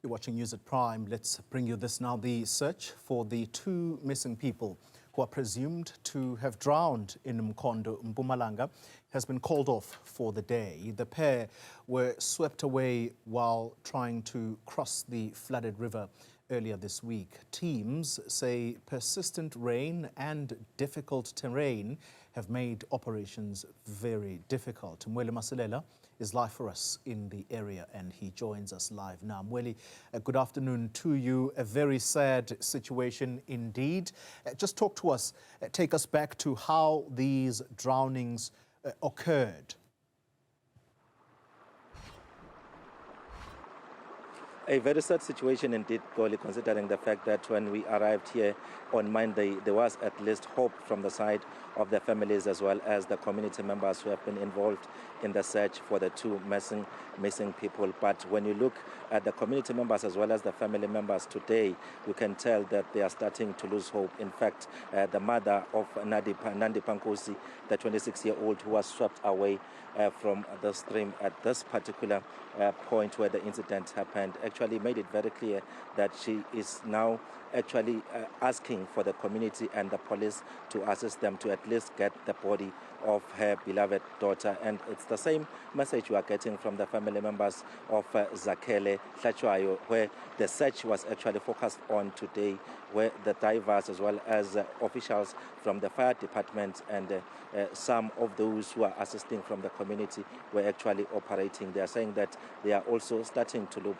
You're watching News at Prime. Let's bring you this now. The search for the two missing people who are presumed to have drowned in Mkhondo, Mpumalanga, has been called off for the day. The pair were swept away while trying to cross the flooded river earlier this week. Teams say persistent rain and difficult terrain have made operations very difficult. Mweli Masilela is live for us in the area and he joins us live now. Mweli, good afternoon to you. A very sad situation indeed. Just talk to us, take us back to how these drownings occurred. A very sad situation indeed, Goli, considering the fact that when we arrived here on Monday, there was at least hope from the side of the families as well as the community members who have been involved in the search for the two missing people. But when you look at the community members as well as the family members today, you can tell that they are starting to lose hope. In fact, the mother of Nandi Pankosi, the 26-year-old who was swept away from the stream at this particular point where the incident happened, actually made it very clear that she is now actually asking for the community and the police to assist them to at least get the body of her beloved daughter. And it's the same message we are getting from the family members of Zakele Hlachwayo, where the search was actually focused on today, where the divers as well as officials from the fire department and some of those who are assisting from the community were actually operating. They are saying that they are also starting to look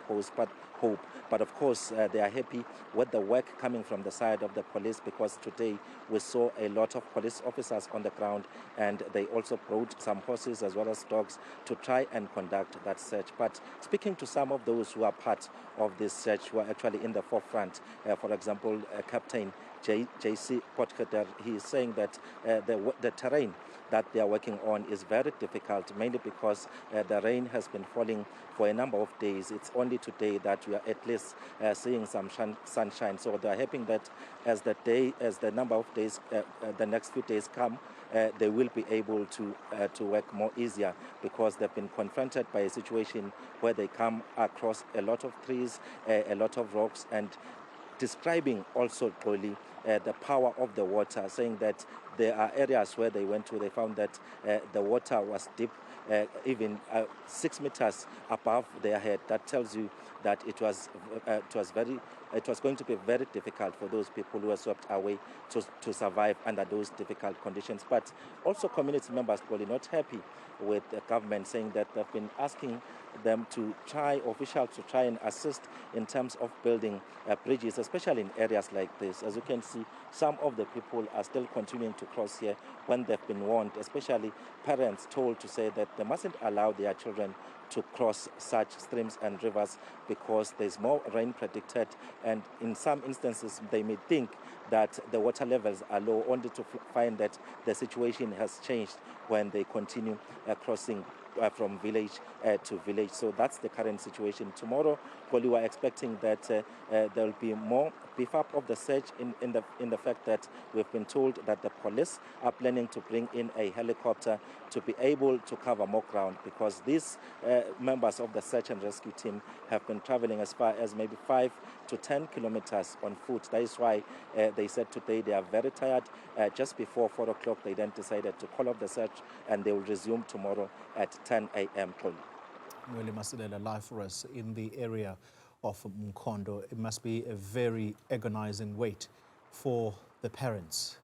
hope. But of course, they are happy with the work coming from the side of the police, because today we saw a lot of police officers on the ground, and they also brought some horses as well as dogs to try and conduct that search. But speaking to some of those who are part of this search, who are actually in the forefront, for example, Captain J.C. Potkader, he is saying that the terrain that they are working on is very difficult, mainly because the rain has been falling for a number of days. It's only today that we are at least seeing some sunshine. So they are hoping that as the number of days, the next few days come, they will be able to work more easier, because they've been confronted by a situation where they come across a lot of trees, a lot of rocks, and describing also clearly the power of the water, saying that there are areas where they went to, they found that the water was deep, even 6 meters above their head. That tells you that it was going to be very difficult for those people who were swept away to survive under those difficult conditions. But also community members probably not happy with the government, saying that they've been asking them to officials to try and assist in terms of building bridges, especially in areas like this. As you can see, some of the people are still continuing to cross here when they've been warned, especially parents told to say that they mustn't allow their children to cross such streams and rivers because there's more rain predicted, and in some instances they may think that the water levels are low, only to find that the situation has changed when they continue crossing from village to village. So that's the current situation. Tomorrow, we are expecting that there will be more beef up of the search in the fact that we've been told that the police are planning to bring in a helicopter to be able to cover more ground, because these members of the search and rescue team have been traveling as far as maybe 5 to 10 kilometers on foot. That is why they said today they are very tired. Just before 4 o'clock, they then decided to call off the search, and they will resume tomorrow at 10 a.m. Mweli Masilela, live for us in the area of Mkhondo. It must be a very agonizing wait for the parents.